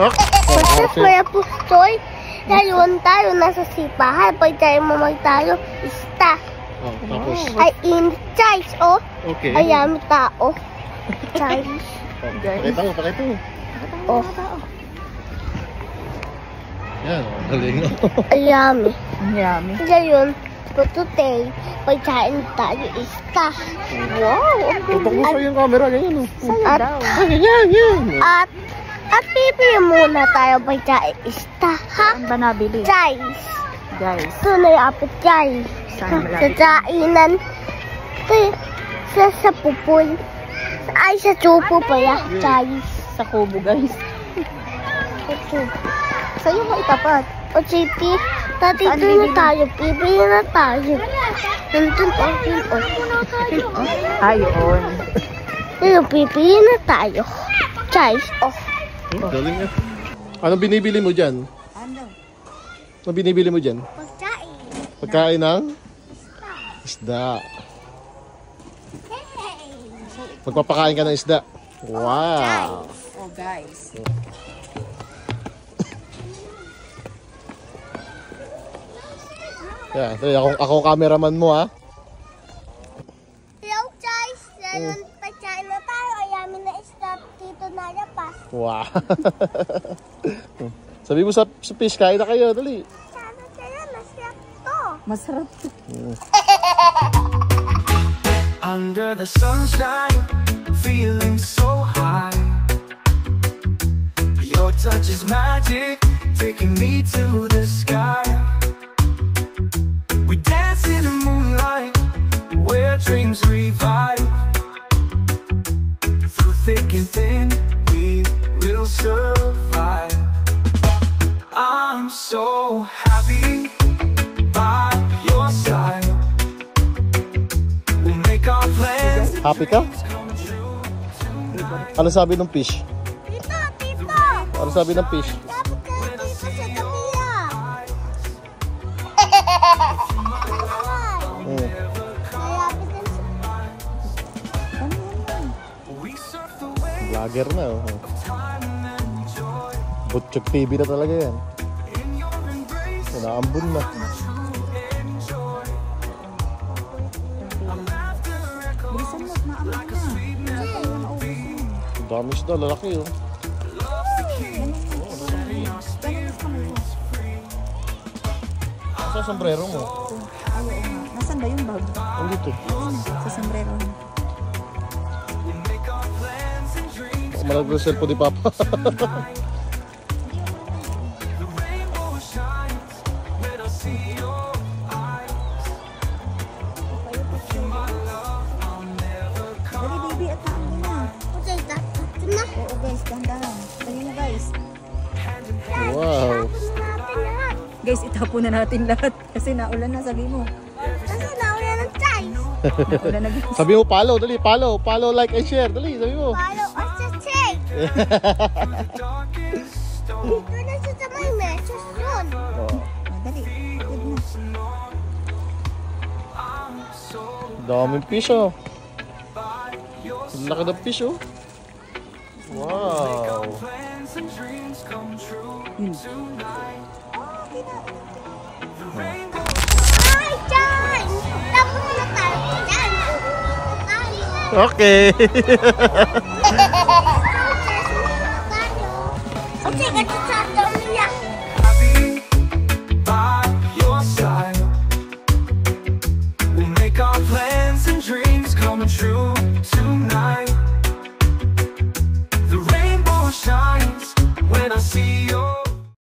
Basta kaya pustoy. Ngayon tayo nasa sipahan. Pag tayo mamag tayo, ista. Tapos? Ay in Chinese, oh. Okay. Ay yami tao. Chinese. Pakita mo, pakita mo. Oh. Yan, galing. Ay yami. Yummy. Ngayon, for today, pag tayo, ista. Wow. Tutok mo sa'yo yung camera, ganyan. Sa'yo daw. Ganyan. At bibili muna tayo pag tayo, ista. Ha? Saan ba nabili? Chinese. Guys. Ito na yung apit Chinese. Saan Sa kainan. Sa pupoy. Ay, sa chupo pa ya. Chinese. Sa kubo, guys. Sa chupo. Sa'yo mo itapat. O, Chipi, dito na tayo. Bibili na tayo. Nandun o, yun o. Ayun. Ngayon, bibili na tayo. Chinese o. Galing nga. Anong binibili mo dyan? Ano? Anong binibili mo dyan? Pagkain. Pagkain ng? Isda. Magpapakain ka ng isda. Wow. Oh, guys. Yeah, ako cameraman mo ha. Hello, guys. Ngayon, pagkain na tayo. Ayamin na isda dito na lapas. Wow. Sabi mo sa fish, kain na kayo. Dali. Sana sila, masarap to. Masarap to. Under the sunshine, feeling so high. Your touch is magic, taking me to the sky. We dance in the moonlight, where dreams revive. Through thick and thin, we will survive. I'm so happy by your side. We'll make our plans. Happy ka? Ano sabi ng fish? Tito, tito. Ano sabi ng fish? Dapat ka dito sa tabiya. Vlogger na oh. Butchog TV na talaga yan. Naambun na. Bilisan mo, maamon na. Dami isda, lalaki oh. Sa sombrero mo? Nasaan ba yung bag? Andito. Sa sombrero. Malagay yung cellphone ni Papa. Dali, baby, at naamon na. Okay, dapat na. Oo, guys, dahan-dahan. Dali na, guys. Wow. Natin lahat. Guys, itapon na natin lahat. Kasi naulan na, sabi mo. Kasi nauna ng Chinese. Naulan na, guys. Sabi mo follow, dali, follow. Follow, like, and share. Dali, sabi mo. Follow us sa check. Dito na siya sa may message yun. Dali, good na. Daming fish oh. Laki ng fish oh. Wow. Hi, Chan! Tapos na tayo dyan. Okay. Okay, ganito sa